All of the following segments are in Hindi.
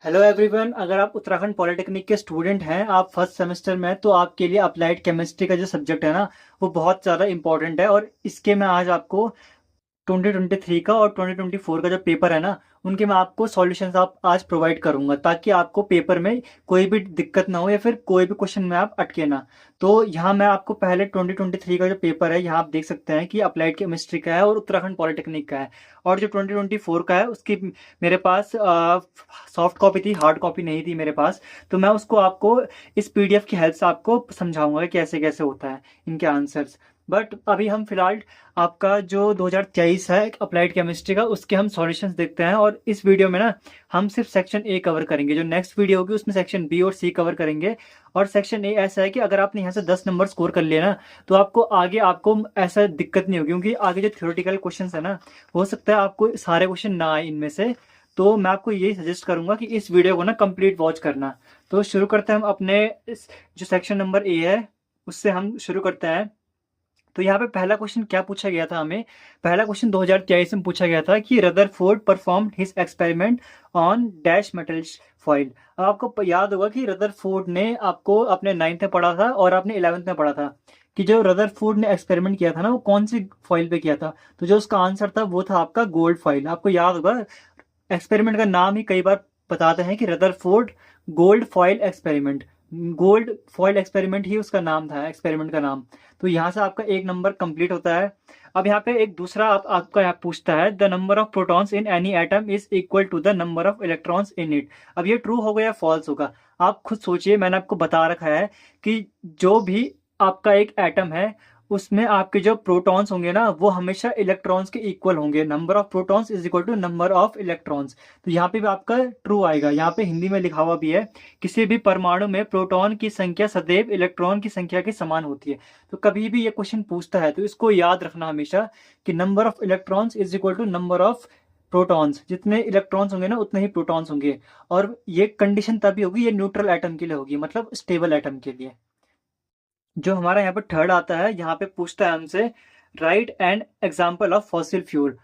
Hello everyone. अगर आप उत्तराखंड पॉलिटेक्निक के स्टूडेंट हैं, आप फर्स्ट सेमेस्टर में हैं, तो आपके लिए अप्लाइड केमिस्ट्री का जो सब्जेक्ट है ना, वो बहुत ज़्यादा इंपॉर्टेंट है। और इसके मैं आज आपको 2023 का और 2024 का जो पेपर है ना, उनके मैं आपको सॉल्यूशंस आप आज प्रोवाइड करूंगा, ताकि आपको पेपर में कोई भी दिक्कत ना हो या फिर कोई भी क्वेश्चन में आप अटके ना। तो यहाँ मैं आपको पहले 2023 का जो पेपर है, यहाँ आप देख सकते हैं कि अप्लाइड केमिस्ट्री का है और उत्तराखंड पॉलिटेक्निक का है। और जो 2024 का है उसकी मेरे पास सॉफ्ट कॉपी थी, हार्ड कॉपी नहीं थी मेरे पास। तो मैं उसको आपको इस पीडीएफ की हेल्प से आपको समझाऊंगा कि कैसे कैसे होता है इनके आंसर्स। बट अभी हम फिलहाल आपका जो 2023 है अप्लाइड केमिस्ट्री का, उसके हम सॉल्यूशंस देखते हैं। और इस वीडियो में ना हम सिर्फ सेक्शन ए कवर करेंगे। जो नेक्स्ट वीडियो होगी उसमें सेक्शन बी और सी कवर करेंगे। और सेक्शन ए ऐसा है कि अगर आपने यहाँ से 10 नंबर स्कोर कर लिए ना, तो आपको आगे आपको ऐसा दिक्कत नहीं होगी, क्योंकि आगे जो थ्योरेटिकल क्वेश्चन है ना, हो सकता है आपको सारे क्वेश्चन ना आए इनमें से। तो मैं आपको यही सजेस्ट करूंगा कि इस वीडियो को ना कंप्लीट वॉच करना। तो शुरू करते हैं हम अपने जो सेक्शन नंबर ए है उससे हम शुरू करते हैं। तो यहाँ पे पहला क्वेश्चन क्या पूछा गया था हमें। पहला क्वेश्चन 2023 में पूछा गया था कि Rutherford performed his experiment on dash metal foil. अब आपको याद होगा कि रदरफोर्ड ने, आपको अपने 9th में पढ़ा था और आपने 11th में पढ़ा था कि जो रदरफोर्ड ने एक्सपेरिमेंट किया था ना, वो कौन सी फॉइल पे किया था। तो जो उसका आंसर था वो था आपका गोल्ड फॉइल। आपको याद होगा, एक्सपेरिमेंट का नाम ही कई बार बताते हैं कि Rutherford gold foil experiment. Gold foil experiment ही उसका नाम था, एक्सपेरिमेंट का नाम। तो यहाँ से आपका एक नंबर कंप्लीट होता है। अब यहाँ पे एक दूसरा आपका यहाँ पूछता है, the number of protons in any atom is equal to the number of electrons in it. अब ये ट्रू होगा या फॉल्स होगा, आप खुद सोचिए। मैंने आपको बता रखा है कि जो भी आपका एक एटम है, उसमें आपके जो प्रोटॉन्स होंगे ना, वो हमेशा इलेक्ट्रॉन्स के इक्वल होंगे। Number of protons is equal to number of electrons. तो यहाँ पे भी आपका ट्रू आएगा। यहाँ पे हिंदी में लिखा हुआ भी है, किसी भी परमाणु में प्रोटॉन की संख्या सदैव इलेक्ट्रॉन की संख्या के समान होती है। तो कभी भी ये क्वेश्चन पूछता है तो इसको याद रखना हमेशा कि number of electrons is equal to number of protons. जितने इलेक्ट्रॉन्स होंगे ना, उतने ही प्रोटॉन्स होंगे। और ये कंडीशन तभी होगी, ये न्यूट्रल एटम के लिए होगी, मतलब स्टेबल एटम के लिए। जो हमारा यहाँ पे थर्ड आता है, यहाँ पे पूछता है हमसे, right and example of fossil fuel.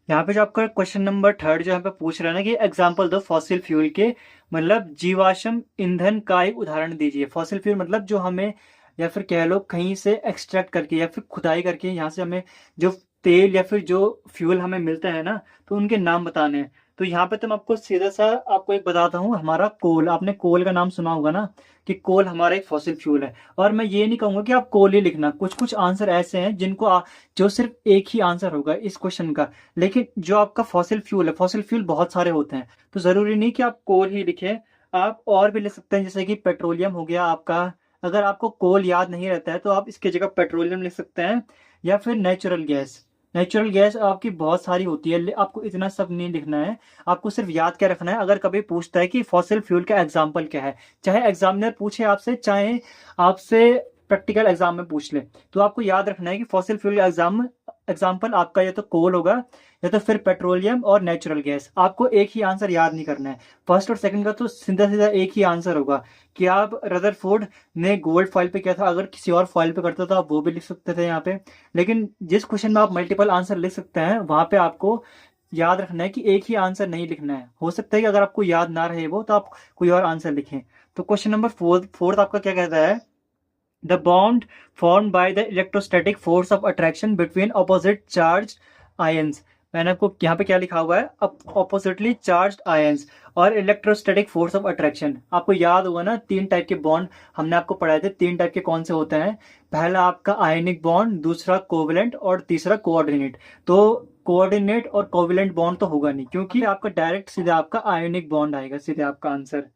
यहाँ पे जो आपका क्वेश्चन नंबर थर्ड जो यहाँ पे पूछ रहा है ना कि एग्जाम्पल दो फॉसिल फ्यूल के, मतलब जीवाश्म ईंधन का एक उदाहरण दीजिए। फॉसिल फ्यूल मतलब जो हमें, या फिर कह लो कहीं से एक्सट्रैक्ट करके या फिर खुदाई करके यहाँ से हमें जो तेल या फिर जो फ्यूल हमें मिलता है ना, तो उनके नाम बताने हैं। तो यहाँ पे तो मैं आपको सीधा सा आपको एक बताता हूँ, हमारा कोल। आपने कोल का नाम सुना होगा ना, कि कोल हमारा एक फॉसिल फ्यूल है। और मैं ये नहीं कहूंगा कि आप कोल ही लिखना, कुछ कुछ आंसर ऐसे हैं जिनको जो सिर्फ एक ही आंसर होगा इस क्वेश्चन का। लेकिन जो आपका फॉसिल फ्यूल है, फॉसिल फ्यूल बहुत सारे होते हैं, तो जरूरी नहीं कि आप कोल ही लिखें। आप और भी लिख सकते हैं, जैसे कि पेट्रोलियम हो गया आपका। अगर आपको कोल याद नहीं रहता है तो आप इसकी जगह पेट्रोलियम लिख सकते हैं, या फिर नेचुरल गैस। नेचुरल गैस आपकी बहुत सारी होती है, आपको इतना सब नहीं लिखना है। आपको सिर्फ याद क्या रखना है, अगर कभी पूछता है कि फॉसिल फ्यूल का एग्जाम्पल क्या है, चाहे एग्जामिनर पूछे आपसे, चाहे आपसे प्रैक्टिकल एग्जाम में पूछ ले, तो आपको याद रखना है कि फॉसिल फ्यूल का एग्जाम्पल आपका या तो कोल होगा, या तो फिर पेट्रोलियम और नेचुरल गैस। आपको एक ही आंसर याद नहीं करना है। फर्स्ट और सेकंड का तो सीधा सीधा एक ही आंसर होगा कि आप रदरफोर्ड ने गोल्ड फॉइल पे किया था। अगर किसी और फॉइल पे करता तो आप वो भी लिख सकते थे यहाँ पे। लेकिन जिस क्वेश्चन में आप मल्टीपल आंसर लिख सकते हैं, वहां पे आपको याद रखना है कि एक ही आंसर नहीं लिखना है। हो सकता है कि अगर आपको याद ना रहे वो, तो आप कोई और आंसर लिखें। तो क्वेश्चन नंबर फोर्थ आपका क्या कहता है, the bond formed by the electrostatic force of attraction between opposite charged ions। मैंने आपको यहाँ पे क्या लिखा हुआ है, ऑपोजिटली चार्ज्ड आयंस और इलेक्ट्रोस्टैटिक फोर्स ऑफ अट्रैक्शन। आपको याद होगा ना, तीन टाइप के बॉन्ड हमने आपको पढ़ाए थे। तीन टाइप के कौन से होते हैं, पहला आपका आयनिक बॉन्ड, दूसरा कोवेलेंट और तीसरा कोऑर्डिनेट। तो कोऑर्डिनेट और कोवेलेंट बॉन्ड तो होगा नहीं, क्योंकि आपका डायरेक्ट सीधा आपका आयोनिक बॉन्ड आएगा, सीधे आपका आंसर।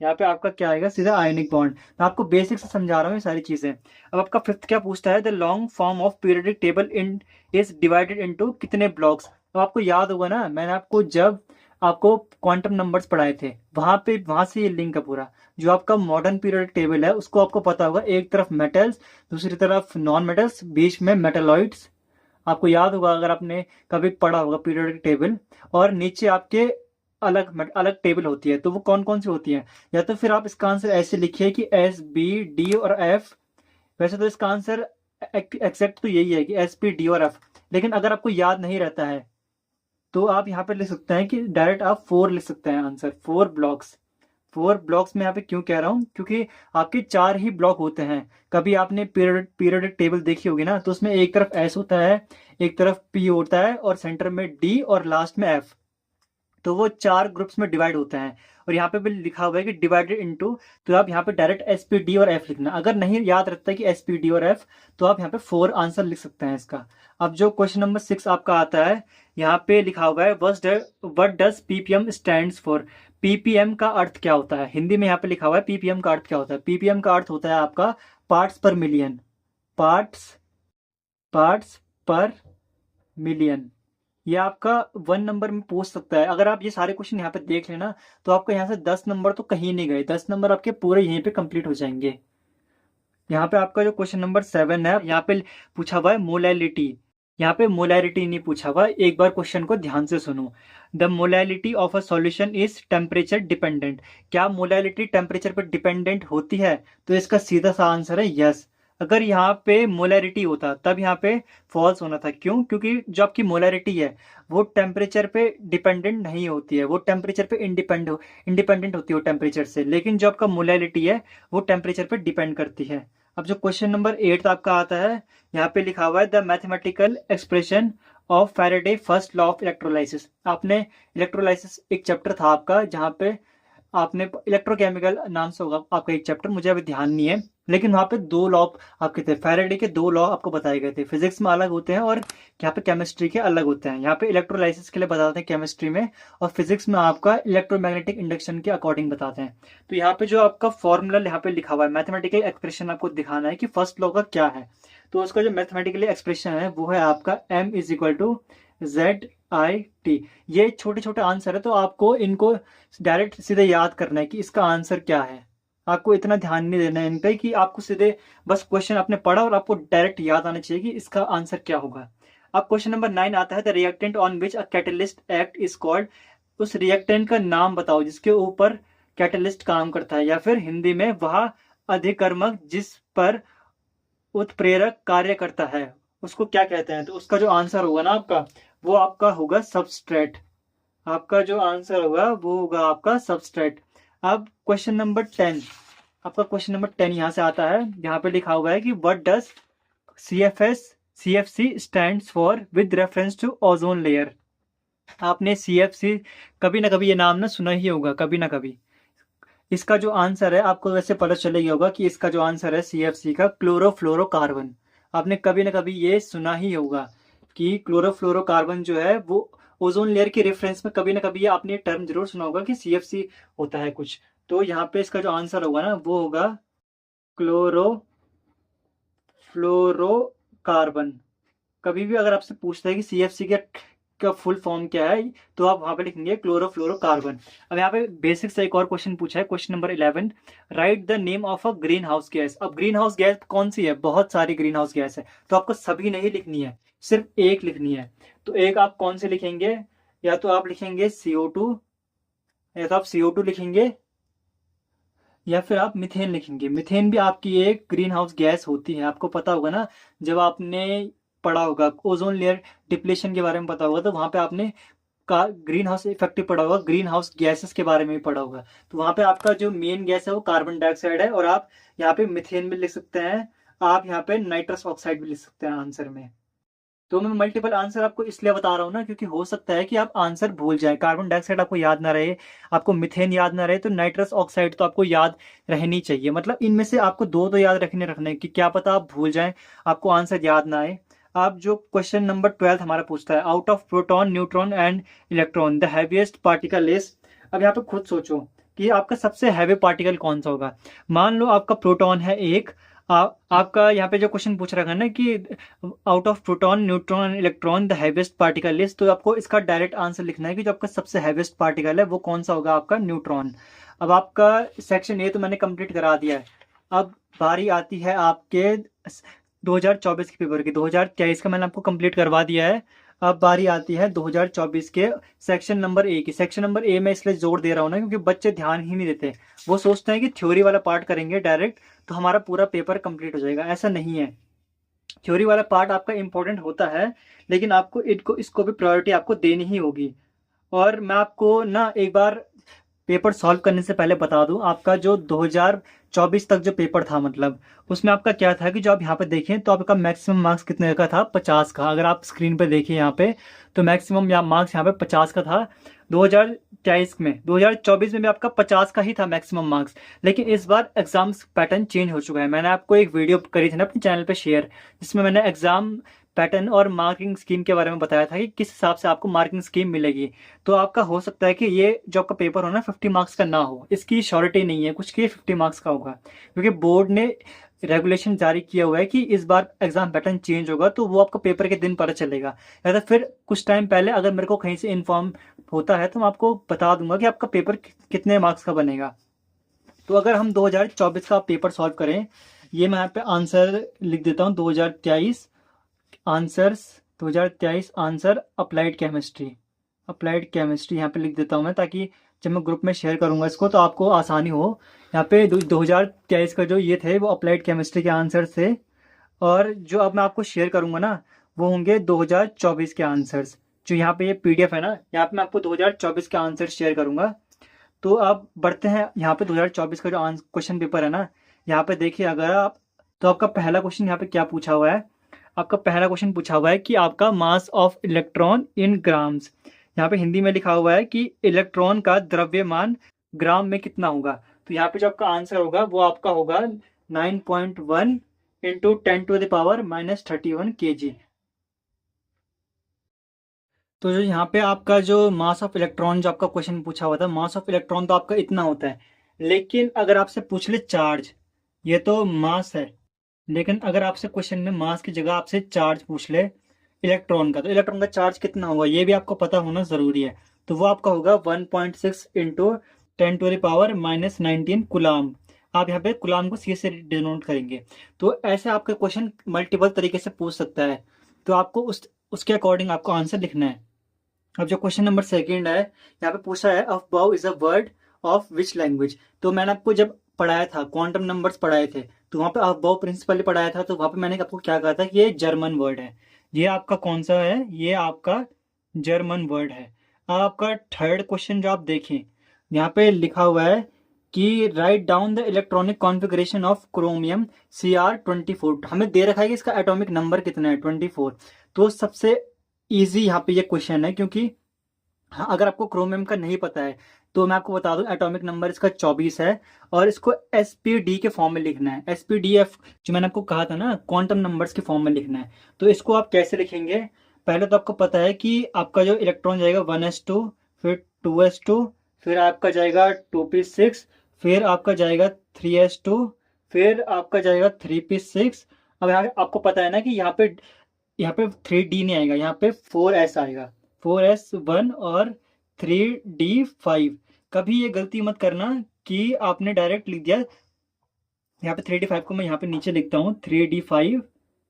यहाँ पे आपका क्या आएगा, सीधा आयनिक बॉन्ड। मैं आपको बेसिक से समझा रहा हूँ ये सारी चीजें। अब आपका फिफ्थ क्या पूछता है, the long form of periodic table in is divided into कितने ब्लॉक्स। तो आपको याद होगा ना, मैंने आपको जब आपको क्वांटम नंबर्स पढ़ाए थे, वहां से ये लिंक है पूरा। जो आपका मॉडर्न पीरियोडिक टेबल है उसको आपको पता होगा, एक तरफ मेटल्स, दूसरी तरफ नॉन मेटल्स, बीच में मेटेलॉइड्स। आपको याद होगा अगर आपने कभी पढ़ा होगा पीरियोडिक टेबल। और नीचे आपके अलग अलग टेबल होती है, तो वो कौन कौन सी होती है। या तो फिर आप इसका आंसर ऐसे लिखिए कि एस बी डी और एफ। वैसे तो इसका आंसर एग्जैक्ट तो यही है कि एस पी डी और एफ। लेकिन अगर आपको याद नहीं रहता है तो आप यहाँ पे लिख सकते हैं कि डायरेक्ट आप 4 लिख सकते हैं आंसर, 4 ब्लॉक्स। 4 ब्लॉक्स में यहाँ पे क्यों कह रहा हूँ, क्योंकि आपके 4 ही ब्लॉक होते हैं। कभी आपने पीरियडिक टेबल देखी होगी ना, तो उसमें एक तरफ एस होता है, एक तरफ पी होता है, और सेंटर में डी और लास्ट में एफ। तो वो 4 ग्रुप्स में डिवाइड होते हैं। और यहाँ पे भी लिखा हुआ है कि डिवाइडेड इनटू, तो आप यहाँ पे डायरेक्ट एस पी डी और एफ लिखना। अगर नहीं याद रखता है कि एस पी डी और एफ, तो आप यहाँ पे 4 आंसर लिख सकते हैं इसका। अब जो क्वेश्चन नंबर 6 आपका आता है, यहाँ पे लिखा हुआ है what does ppm stands for. Ppm का अर्थ क्या होता है, हिंदी में यहाँ पे लिखा हुआ है पीपीएम का अर्थ क्या होता है। पीपीएम का अर्थ होता है आपका पार्ट्स पर मिलियन, पार्ट्स पार्ट्स पर मिलियन। ये आपका 1 नंबर में पूछ सकता है। अगर आप ये सारे क्वेश्चन यहाँ पे देख लेना, तो आपका यहाँ से 10 नंबर तो कहीं नहीं गए, 10 नंबर आपके पूरे यहीं पे कंप्लीट हो जाएंगे। यहाँ पे आपका जो क्वेश्चन नंबर 7 है, यहाँ पे पूछा हुआ है मोलैलिटी। यहाँ पे मोलैलिटी नहीं पूछा हुआ, एक बार क्वेश्चन को ध्यान से सुनो। The molality of a solution is temperature dependent. क्या मोलैलिटी टेम्परेचर पर डिपेंडेंट होती है? तो इसका सीधा सा आंसर है यस। अगर यहाँ पे मोलैरिटी होता तब यहाँ पे फॉल्स होना था। क्यों? क्योंकि जो आपकी मोलैरिटी है वो टेम्परेचर पे डिपेंडेंट नहीं होती है, वो टेम्परेचर पे इंडिपेंडेंट होती है वो टेम्परेचर से। लेकिन जो आपका मोलैलिटी है वो टेम्परेचर पे डिपेंड करती है। अब जो क्वेश्चन नंबर 8 आपका आता है, यहाँ पे लिखा हुआ है the mathematical expression of Faraday first law of electrolysis. आपने इलेक्ट्रोलाइसिस एक चैप्टर था आपका, जहाँ पे आपने इलेक्ट्रोकेमिकल नाम से होगा आपका एक चैप्टर, मुझे अभी ध्यान नहीं है, लेकिन वहाँ पे 2 लॉ आपके थे, फैराडे के 2 लॉ आपको बताए गए थे। फिजिक्स में अलग होते हैं और यहाँ पे केमिस्ट्री के अलग होते हैं। यहाँ पे इलेक्ट्रोलाइसिस के लिए बताते हैं केमिस्ट्री में, और फिजिक्स में आपका इलेक्ट्रोमैग्नेटिक इंडक्शन के अकॉर्डिंग बताते हैं। तो यहाँ पे जो आपका फॉर्मूला यहाँ पे लिखा हुआ है, मैथमेटिकल एक्सप्रेशन आपको दिखाना है कि फर्स्ट लॉ का क्या है। तो उसका जो मैथमेटिकली एक्सप्रेशन है वो है आपका m is equal to ZIT। ये छोटे छोटे आंसर है, तो आपको इनको डायरेक्ट सीधे याद करना है कि इसका आंसर क्या है। आपको इतना ध्यान नहीं देना है इन पे कि आपको सीधे बस क्वेश्चन आपने पढ़ा और आपको डायरेक्ट याद आना चाहिए कि इसका आंसर क्या होगा। अब क्वेश्चन नंबर 9 आता है the reactant on which a catalyst act is called. उस रिएक्टेंट का नाम बताओ जिसके ऊपर कैटलिस्ट काम करता है, या फिर हिंदी में वह अधिकर्मक जिस पर उत्प्रेरक कार्य करता है, उसको क्या कहते हैं? तो उसका जो आंसर होगा ना आपका, वो आपका होगा सबस्ट्रेट। आपका जो आंसर होगा वो होगा आपका सबस्ट्रेट। अब क्वेश्चन नंबर 10, आपका क्वेश्चन नंबर 10 यहाँ से आता है, यहाँ पे लिखा हुआ है कि what does CFC stands for with reference to ozone layer. आपने CFC कभी ना कभी ये नाम ना सुना ही होगा, कभी ना कभी। इसका जो आंसर है आपको वैसे पता चल ही होगा कि इसका जो आंसर है CFC का क्लोरोफ्लोरोकार्बन। आपने कभी ना कभी ये सुना ही होगा कि क्लोरोफ्लोरोकार्बन जो है वो ओजोन लेयर के रेफरेंस में कभी ना कभी आपने ये टर्म जरूर सुना होगा कि CFC होता है कुछ। तो यहाँ पे इसका जो आंसर होगा ना वो होगा क्लोरोफ्लोरोकार्बन। कभी भी अगर आपसे पूछता है कि CFC का फुल फॉर्म क्या है, तो आप वहां पे लिखेंगे क्लोरोफ्लोरोकार्बन। अब यहाँ पे बेसिक से एक और क्वेश्चन पूछा है, question number 11, right the name of a green house gas. अब ग्रीन हाउस गैस कौन सी है? बहुत सारी ग्रीन हाउस गैस है, तो आपको सभी नहीं लिखनी है, सिर्फ एक लिखनी है। तो एक आप कौन से लिखेंगे? या तो आप लिखेंगे CO2, या तो आप CO2 लिखेंगे, या फिर आप मिथेन लिखेंगे। मिथेन भी आपकी एक ग्रीन हाउस गैस होती है, आपको पता होगा ना, जब आपने पढ़ा होगा ओजोन लेयर डिप्लेशन के बारे में पता होगा, तो वहां पे आपने का ग्रीन हाउस इफेक्ट पढ़ा होगा, ग्रीन हाउस गैसेस के बारे में भी पढ़ा होगा। तो वहां पे आपका जो मेन गैस है वो कार्बन डाइऑक्साइड है, और आप यहाँ पे मिथेन भी लिख सकते हैं, आप यहाँ पे नाइट्रस ऑक्साइड भी लिख सकते हैं आंसर में। तो मैं मल्टीपल आंसर आपको इसलिए बता रहा हूँ ना, क्योंकि हो सकता है कि आप आंसर भूल जाए। कार्बन डाइऑक्साइड आपको याद ना रहे, आपको मिथेन याद ना रहे, तो नाइट्रस ऑक्साइड तो आपको याद रहनी चाहिए। मतलब इनमें से आपको 2 तो याद रखने कि क्या पता आप भूल जाएं, आपको आंसर याद ना आए। अब जो क्वेश्चन नंबर 12 हमारा पूछता है, out of proton neutron and electron the heaviest particle is. अब यहाँ पे खुद सोचो कि आपका सबसे हैवी पार्टिकल कौन सा होगा। मान लो आपका प्रोटॉन है एक, आपका यहाँ पे जो क्वेश्चन पूछ रखा है ना कि out of proton neutron electron the heaviest particle is, तो आपको इसका डायरेक्ट आंसर लिखना है कि जो आपका सबसे हैवीएस्ट पार्टिकल है वो कौन सा होगा, आपका न्यूट्रॉन। अब आपका सेक्शन ए तो मैंने कंप्लीट करा दिया है। अब बारी आती है आपके 2024 के पेपर की। 2023 का मैंने आपको कंप्लीट करवा दिया है, अब बारी आती है 2024 के सेक्शन नंबर ए की। सेक्शन नंबर ए में इसलिए जोर दे रहा हूँ ना, क्योंकि बच्चे ध्यान ही नहीं देते। वो सोचते हैं कि थ्योरी वाला पार्ट करेंगे डायरेक्ट तो हमारा पूरा पेपर कंप्लीट हो जाएगा, ऐसा नहीं है। थ्योरी वाला पार्ट आपका इंपॉर्टेंट होता है, लेकिन आपको इसको भी प्रायोरिटी आपको देनी ही होगी। और मैं आपको ना एक बार पेपर सॉल्व करने से पहले बता दूं, आपका जो 2024 तक जो पेपर था, मतलब उसमें आपका क्या था कि जो आप यहाँ पे देखें तो आपका मैक्सिमम मार्क्स कितने का था, 50 का। अगर आप स्क्रीन पे देखिए यहाँ पे, तो मैक्सिमम मार्क्स यहाँ पे 50 का था 2023 में। 2024 में भी आपका 50 का ही था मैक्सिमम मार्क्स। लेकिन इस बार एग्जाम्स पैटर्न चेंज हो चुका है। मैंने आपको एक वीडियो करी थी ना अपने चैनल पे शेयर, जिसमें मैंने एग्जाम पैटर्न और मार्किंग स्कीम के बारे में बताया था कि किस हिसाब से आपको मार्किंग स्कीम मिलेगी। तो आपका हो सकता है कि ये जो आपका पेपर हो ना 50 मार्क्स का ना हो, इसकी श्योरिटी नहीं है कुछ कि 50 मार्क्स का होगा, क्योंकि बोर्ड ने रेगुलेशन जारी किया हुआ है कि इस बार एग्जाम पैटर्न चेंज होगा, तो वो आपको पेपर के दिन पता चलेगा। या तो फिर कुछ टाइम पहले अगर मेरे को कहीं से इन्फॉर्म होता है तो मैं आपको बता दूंगा कि आपका पेपर कितने मार्क्स का बनेगा। तो अगर हम 2024 का पेपर सॉल्व करें, ये मैं यहाँ पे आंसर लिख देता हूँ, 2023 answers, 2023 answer applied chemistry. Applied chemistry यहाँ पे लिख देता हूँ मैं, ताकि जब मैं ग्रुप में शेयर करूंगा इसको तो आपको आसानी हो। यहाँ पे 2023 का जो ये थे वो अप्लाइड केमिस्ट्री के आंसर थे, और जो अब मैं आपको शेयर करूंगा ना वो होंगे 2024 के आंसर्स। जो यहाँ पे ये पीडीएफ है ना, यहाँ पे मैं आपको 2024 के आंसर शेयर करूंगा। तो आप बढ़ते हैं यहाँ पे 2024 का जो क्वेश्चन पेपर है ना, यहाँ पे देखिए अगर आप, तो आपका पहला क्वेश्चन यहाँ पे क्या पूछा हुआ है। आपका पहला क्वेश्चन पूछा हुआ है कि आपका mass of electron in grams. यहाँ पे हिंदी में लिखा हुआ है कि इलेक्ट्रॉन का द्रव्यमान ग्राम में कितना होगा। तो यहाँ पे जो आपका आंसर होगा वो आपका होगा 9.1 इंटू 10⁻⁻31 kg। तो जो यहाँ पे आपका जो मास ऑफ इलेक्ट्रॉन जो आपका क्वेश्चन पूछा हुआ था, मास ऑफ इलेक्ट्रॉन तो आपका इतना होता है। लेकिन अगर आपसे पूछ ले चार्ज, ये तो मास है, लेकिन अगर आपसे क्वेश्चन में मास की जगह आपसे चार्ज पूछ ले इलेक्ट्रॉन का, तो इलेक्ट्रॉन का चार्ज कितना होगा ये भी आपको पता होना जरूरी है। तो वो आपका होगा 1.6 इंटू 10⁻⁻19 कुलाम। आप यहाँ पे कुलाम को सी से डिनोट करेंगे। तो ऐसे आपका क्वेश्चन मल्टीपल तरीके से पूछ सकता है, तो आपको उसके अकॉर्डिंग आपको आंसर लिखना है। अब जो क्वेश्चन नंबर सेकंड है, यहाँ पे पूछा है Aufbau is a word of which language. तो मैंने आपको जब पढ़ाया था, क्वांटम नंबर्स पढ़ाए थे, तो वहाँ पे अफबाउ प्रिंसिपली पढ़ाया था, तो वहाँ पे मैंने आपको क्या कहा था कि ये जर्मन वर्ड है। ये आपका कौन सा है, ये आपका जर्मन वर्ड है। अब आपका थर्ड क्वेश्चन जो आप देखें, यहाँ पे लिखा हुआ है कि write down the electronic configuration of chromium Cr24। हमें दे रखा है कि इसका एटॉमिक नंबर कितना है, 24। तो सबसे इजी यहाँ पे ये क्वेश्चन है, क्योंकि हाँ, अगर आपको क्रोमियम का नहीं पता है तो मैं आपको बता दूं एटॉमिक नंबर इसका 24 है, और इसको एसपीडी के फॉर्म में लिखना है। एसपीडीएफ जो मैंने आपको कहा था ना, क्वांटम नंबर्स के फॉर्म में लिखना है। तो इसको आप कैसे लिखेंगे, पहले तो आपको पता है कि आपका जो इलेक्ट्रॉन जाएगा 1s2, फिर 2s2, फिर आपका जाएगा 2p6, फिर आपका जाएगा 3s2, फिर आपका जाएगा 3p6। अब यहाँ आपको पता है ना कि यहाँ पे 3d नहीं आएगा, यहाँ पे 4s आएगा, 4s1 और 3d5। कभी ये गलती मत करना कि आपने डायरेक्ट लिख दिया, यहाँ पे 3d5 को मैं यहाँ पे नीचे लिखता हूँ 3d5।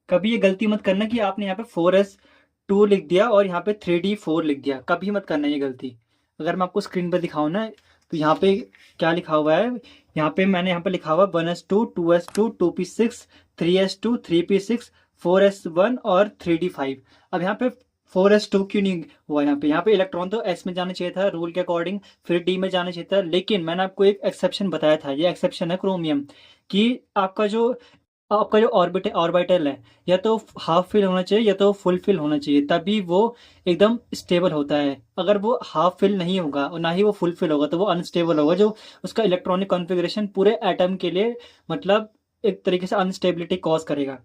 कभी ये गलती मत करना कि आपने यहाँ पे 4s2 लिख दिया और यहाँ पे 3d4 लिख दिया, कभी मत करना ये गलती। अगर मैं आपको स्क्रीन पर दिखाऊँ ना, तो यहाँ पे क्या लिखा हुआ है, यहाँ पे मैंने यहाँ पे लिखा हुआ 1s2, 2s2, 2p6, 3s2, 3p6, 4s1 और 3d5। अब यहाँ पे 4s2 क्यों नहीं हुआ, यहाँ पे इलेक्ट्रॉन तो s में जाना चाहिए था रूल के अकॉर्डिंग, फिर d में जाना चाहिए था। लेकिन मैंने आपको एक एक्सेप्शन बताया था, ये एक्सेप्शन है क्रोमियम, कि आपका जो ऑर्बिटल है, या तो हाफ फिल होना चाहिए या तो फुल फिल होना चाहिए, तभी वो एकदम स्टेबल होता है। अगर वो हाफ फिल नहीं होगा और ना ही वो फुल फिल होगा तो वो अनस्टेबल होगा, जो उसका इलेक्ट्रॉनिक कॉन्फ़िगरेशन पूरे एटम के लिए मतलब एक तरीके से अनस्टेबिलिटी कॉज करेगा।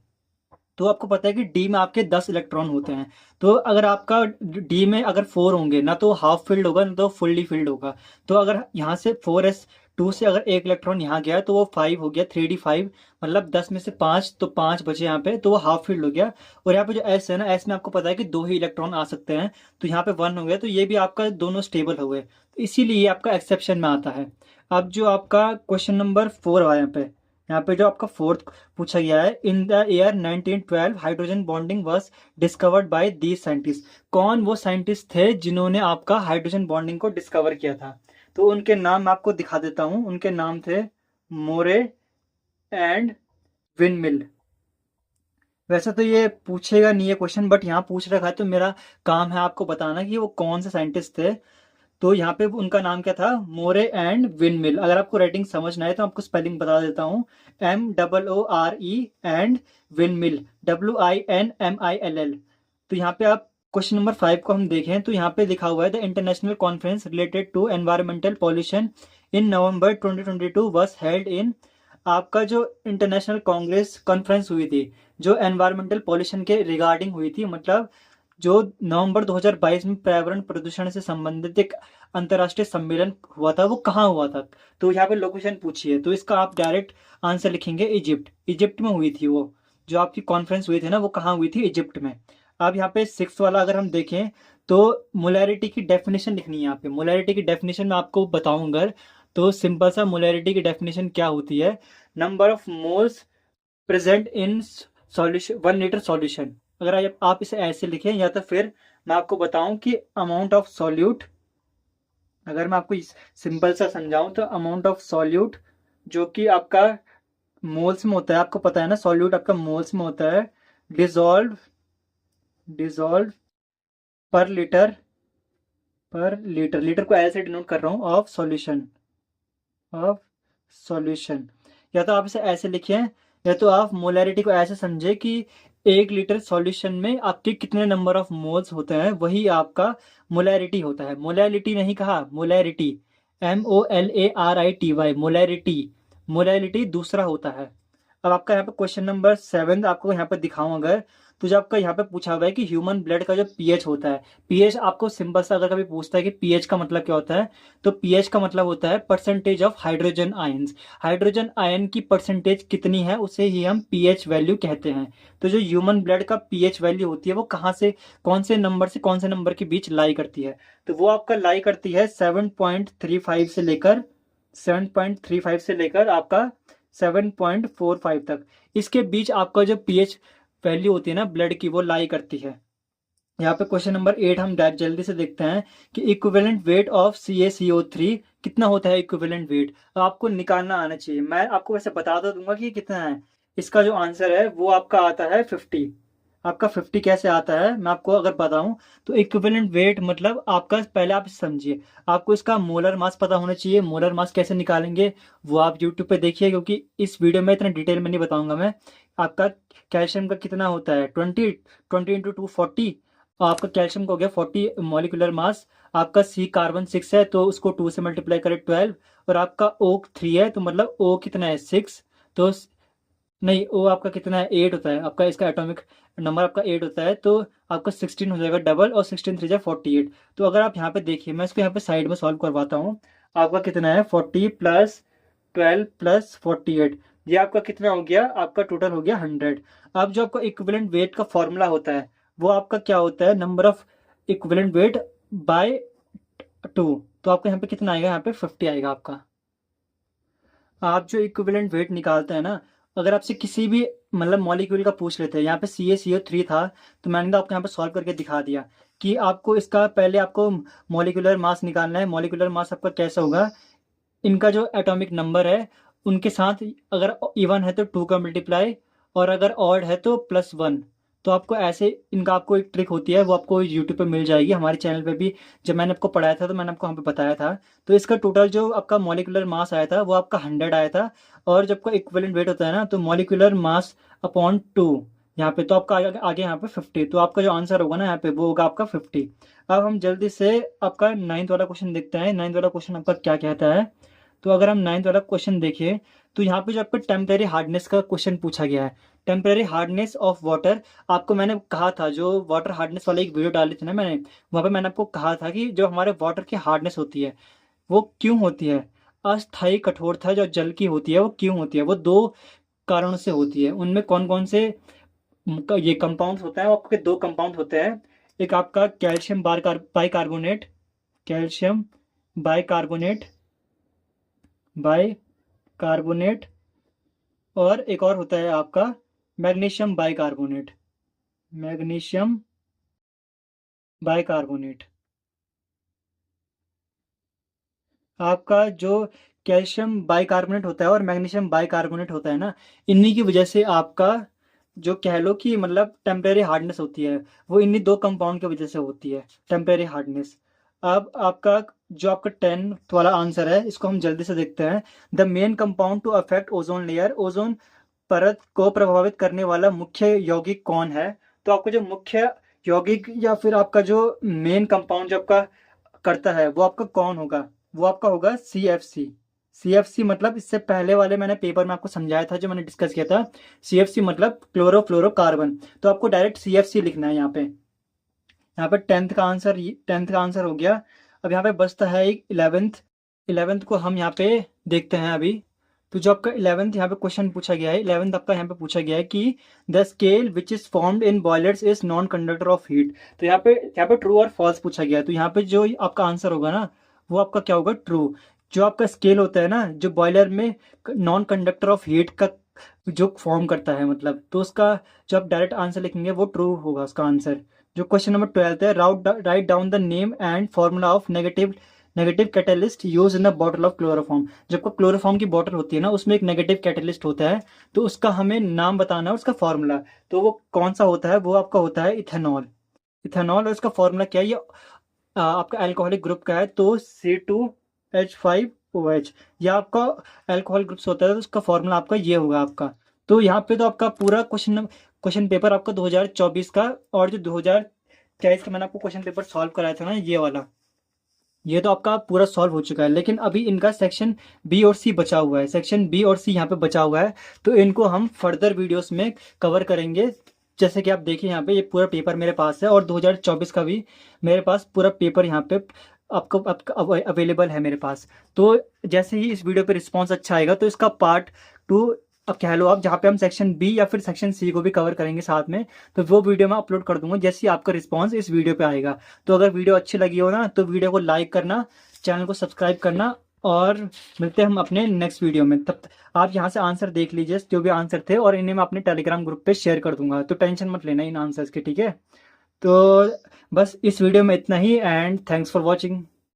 तो आपको पता है कि डी में आपके 10 इलेक्ट्रॉन होते हैं। तो अगर आपका डी में अगर 4 होंगे, ना तो हाफ फिल्ड होगा ना तो फुल्ली फिल्ड होगा। तो अगर यहाँ से 4s2 से अगर एक इलेक्ट्रॉन यहाँ गया तो वो 5 हो गया, 3d5, मतलब 10 में से 5, तो 5 बचे यहाँ पे, तो वो हाफ फील्ड हो गया। और यहाँ पे जो एस है ना, एस में आपको पता है कि 2 ही इलेक्ट्रॉन आ सकते हैं, तो यहाँ पे 1 हो गया, तो ये भी आपका दोनों स्टेबल हो गए, तो इसीलिए ये आपका एक्सेप्शन में आता है। अब जो आपका क्वेश्चन नंबर 4 आया यहाँ पे जो आपका फोर्थ पूछा गया है, in the year 1912 hydrogen bonding was discovered by the scientist. कौन वो साइंटिस्ट थे जिन्होंने आपका हाइड्रोजन बॉन्डिंग को डिस्कवर किया था। तो उनके नाम मैं आपको दिखा देता हूँ। उनके नाम थे मोरे एंड विनमिल। वैसे तो ये पूछेगा नहीं है क्वेश्चन, बट यहाँ पूछ रखा है तो मेरा काम है आपको बताना कि वो कौन से साइंटिस्ट थे। तो यहाँ पे उनका नाम क्या था, मोरे एंड विनमिल। अगर आपको राइटिंग समझना है तो आपको स्पेलिंग बता देता हूँ। MOORE and Winmill, WINMILL। तो यहाँ पे आप क्वेश्चन नंबर 5 को हम देखें तो यहाँ पे लिखा हुआ है the international conference related to environmental pollution in November 2022 was held in. आपका जो इंटरनेशनल कांग्रेस कॉन्फ्रेंस हुई थी, जो एनवायरमेंटल पॉल्यूशन के रिगार्डिंग हुई थी, मतलब जो नवंबर 2022 में पर्यावरण प्रदूषण से संबंधित एक अंतर्राष्ट्रीय सम्मेलन हुआ था, वो कहाँ हुआ था। तो यहाँ पे लोकेशन पूछी है, तो इसका आप डायरेक्ट आंसर लिखेंगे इजिप्ट। इजिप्ट में हुई थी वो, जो आपकी कॉन्फ्रेंस हुई थी ना, वो कहाँ हुई थी, इजिप्ट में। अब यहाँ पे 6 वाला अगर हम देखें तो मोलैरिटी की डेफिनेशन लिखनी है। यहाँ पे मोलैरिटी की डेफिनेशन मैं आपको बताऊंगा, तो सिंपल सा मोलैरिटी की डेफिनेशन क्या होती है, number of moles present in solution 1 litre solution. अगर आप इसे ऐसे लिखें, या तो फिर मैं आपको बताऊं कि अमाउंट ऑफ सॉल्यूट, अगर मैं आपको सिंपल सा समझाऊं तो अमाउंट ऑफ सॉल्यूट जो कि आपका मोल्स में होता है, आपको पता है ना सॉल्यूट आपका मोल्स में होता है, डिजॉल्व डिजॉल्व पर लीटर, लीटर को ऐसे डिनोट कर रहा हूँ, ऑफ सॉल्यूशन। या तो आप इसे ऐसे लिखें, या तो आप मोलैरिटी को ऐसे समझे कि 1 लीटर सॉल्यूशन में आपके कितने नंबर ऑफ मोल्स होते हैं, वही आपका मोलैरिटी होता है। मोलैरिटी नहीं कहा, मोलैरिटी, MOLARITY, मोलैरिटी। मोलैरिटी दूसरा होता है। अब आपका यहाँ पे क्वेश्चन नंबर 7 आपको यहाँ पे दिखाऊं अगर, तो जो आपका यहाँ पे पूछा हुआ है कि ह्यूमन ब्लड का जो पीएच होता है, पीएच आपको सिंपल सा अगर कभी पूछता है कि पीएच का मतलब क्या होता है, तो पीएच का मतलब होता है percentage of hydrogen ions. Hydrogen ion की परसेंटेज कितनी है उसे ही हम पीएच वैल्यू कहते हैं। तो जो ह्यूमन ब्लड का पीएच वैल्यू होती है वो कहाँ से कौन से नंबर के बीच लाई करती है, तो वो आपका लाई करती है 7.35 से लेकर आपका 7.45 तक। इसके बीच आपका जो पीएच वैल्यू होती है ना ब्लड की, वो लाई करती है। यहाँ पे क्वेश्चन नंबर 8 हम जल्दी से देखते हैं कि इक्विवेलेंट वेट ऑफ CaCO3 कितना होता है। इक्विवेलेंट वेट आपको निकालना आना चाहिए, मैं आपको वैसे बता तो दूंगा कि कितना है। इसका जो आंसर है वो आपका आता है 50। आपका 50 कैसे आता है मैं आपको अगर बताऊं, तो इक्विवेलेंट वेट मतलब आपका, पहले आप समझिए, आपको इसका मोलर मास पता होना चाहिए। मोलर मास कैसे निकालेंगे वो आप यूट्यूब पे देखिए, क्योंकि इस वीडियो में इतना डिटेल में नहीं बताऊंगा मैं। आपका कैल्शियम का कितना होता है, 20 आपका कैल्शियम का हो गया 40 मॉलिक्यूलर मास। आपका C कार्बन 6 है तो उसको 2 से मल्टीप्लाई करें 12। और आपका O 3 है तो मतलब O कितना है 6। तो नहीं, O आपका कितना है 8 होता है, आपका इसका एटॉमिक नंबर आपका 8 होता है, तो आपका 16 हो जाएगा डबल, और 16 3 जा 48। तो अगर आप यहाँ पे देखिए, मैं इसको यहाँ पे साइड में सॉल्व करवाता हूँ। आपका कितना है 40 प्लस 12 प्लस 48, ये आपका कितना हो गया, आपका टोटल हो गया 100। अब जो आपका इक्विवेलेंट वेट का फॉर्मूला होता है वो आपका क्या होता है, number of equivalent weight by 2। तो आपका यहाँ पे कितना आएगा, यहाँ पे 50 आएगा आपका। आप जो इक्विवेलेंट वेट निकालते हैं ना, अगर आपसे किसी भी मतलब मॉलिक्यूल का पूछ लेते हैं, यहाँ पे CaCO3 था, तो मैंने तो आपको यहाँ पे सॉल्व करके दिखा दिया कि आपको इसका पहले आपको मॉलिक्यूलर मास निकालना है। मॉलिक्यूलर मास आपका कैसा होगा, इनका जो एटॉमिक नंबर है उनके साथ अगर इवन है तो 2 का मल्टीप्लाई, और अगर ऑड है तो +1। तो आपको ऐसे इनका आपको एक ट्रिक होती है, वो आपको यूट्यूब पे मिल जाएगी, हमारे चैनल पे भी जब मैंने आपको पढ़ाया था तो मैंने आपको वहाँ पे बताया था। तो इसका टोटल जो आपका मॉलिक्यूलर मास आया था वो आपका 100 आया था। और जब का इक्विवेलेंट वेट होता है ना, तो मॉलिक्यूलर मास अपॉन 2, यहाँ पे तो आपका आगे यहाँ पे 50। तो आपका जो आंसर होगा ना यहाँ पे वो होगा आपका 50। अब हम जल्दी से आपका 9th वाला क्वेश्चन देखते हैं। 9th वाला क्वेश्चन आपका क्या कहता है, तो अगर हम 9th वाला क्वेश्चन देखें तो यहाँ पे जो आपको टेम्परेरी हार्डनेस का क्वेश्चन पूछा गया है। टेम्परेरी हार्डनेस ऑफ वाटर, आपको मैंने कहा था, जो वाटर हार्डनेस वाला एक वीडियो डाली थी ना मैंने, वहाँ पे मैंने आपको कहा था कि जो हमारे वाटर की हार्डनेस होती है वो क्यों होती है, अस्थायी कठोरता जो जल की होती है वो क्यों होती है, वो 2 कारणों से होती है। उनमें कौन कौन से ये कंपाउंड होते हैं, वो आपके 2 कंपाउंड होते हैं। एक आपका calcium bicarbonate, calcium bicarbonate bicarbonate, और एक और होता है आपका मैग्नीशियम बाइकार्बोनेट, मैग्नीशियम बाइकार्बोनेट। आपका जो कैल्शियम बाइकार्बोनेट होता है और मैग्नीशियम बाइकार्बोनेट होता है ना, इन्हीं की वजह से आपका जो कह लो कि मतलब टेम्परेरी हार्डनेस होती है, वो इन्हीं दो कंपाउंड की वजह से होती है, टेम्परेरी हार्डनेस। अब आपका जो आपका 10th वाला आंसर है, इसको हम जल्दी से देखते हैं। The main compound to affect ozone layer, ozone परत को प्रभावित करने वाला मुख्य यौगिक कौन है? तो आपका जो मुख्य यौगिक या फिर आपका जो मेन कंपाउंड जो आपका करता है वो आपका कौन होगा? वो आपका होगा CFC। CFC मतलब इससे पहले वाले मैंने पेपर में आपको समझाया था, जो मैंने डिस्कस किया था। CFC मतलब क्लोरोफ्लोरोकार्बन। तो आपको डायरेक्ट CFC लिखना है यहाँ पे। यहाँ पे टेंथ का आंसर हो गया। अब यहाँ पे बचता है एक 11th। 11th को हम यहाँ पे देखते हैं अभी। तो जो आपका 11th यहाँ पे क्वेश्चन पूछा गया है, 11th आपका यहाँ पे पूछा गया है कि the scale which is formed in boilers is non conductor of heat. तो यहाँ पे ट्रू और फॉल्स पूछा गया है। तो यहाँ पे जो आपका आंसर होगा ना, वो आपका क्या होगा? ट्रू। जो आपका स्केल होता है ना, जो बॉयलर में नॉन कंडक्टर ऑफ हीट का जो फॉर्म करता है, मतलब तो उसका जो आप डायरेक्ट आंसर लिखेंगे वो ट्रू होगा उसका आंसर। जो क्वेश्चन नंबर 12 है, write down the name and formula of negative catalyst use in the bottle of chloroform. जब का क्लोरोफॉर्म की बॉटल होती है ना, उसमें एक नेगेटिव कैटेलिस्ट होता है, तो उसका हमें नाम बताना है, उसका फॉर्मूला। तो वो कौन सा होता है? वो आपका होता है इथेनॉल। इथेनॉल, और इसका फॉर्मूला क्या है? ये आपका अल्कोहलिक ग्रुप का है, तो C2H5OH। यह आपका अल्कोहल ग्रुप्स होता है, तो उसका फॉर्मूला आपका ये होगा आपका। तो यहाँ पे तो आपका पूरा क्वेश्चन पेपर आपका 2024 का, और जो 2023 का मैंने आपको क्वेश्चन पेपर सॉल्व कराया था ना, ये वाला, ये तो आपका पूरा सॉल्व हो चुका है। लेकिन अभी इनका सेक्शन बी और सी बचा हुआ है, सेक्शन बी और सी यहाँ पे बचा हुआ है। तो इनको हम फर्दर वीडियोस में कवर करेंगे। जैसे कि आप देखिए यहाँ पे ये पूरा पेपर मेरे पास है, और 2024 का भी मेरे पास पूरा पेपर यहाँ पे आपका अवेलेबल है मेरे पास। तो जैसे ही इस वीडियो पे रिस्पॉन्स अच्छा आएगा, तो इसका पार्ट 2 अब कह लो आप, जहाँ पे हम सेक्शन बी या फिर सेक्शन सी को भी कवर करेंगे साथ में, तो वो वीडियो मैं अपलोड कर दूंगा जैसे ही आपका रिस्पॉन्स इस वीडियो पे आएगा। तो अगर वीडियो अच्छी लगी हो ना, तो वीडियो को लाइक करना, चैनल को सब्सक्राइब करना, और मिलते हैं हम अपने नेक्स्ट वीडियो में। तब आप यहाँ से आंसर देख लीजिए जो भी आंसर थे, और इन्हें मैं अपने टेलीग्राम ग्रुप पे शेयर कर दूंगा, तो टेंशन मत लेना इन आंसर्स की, ठीक है? तो बस इस वीडियो में इतना ही, एंड थैंक्स फॉर वॉचिंग।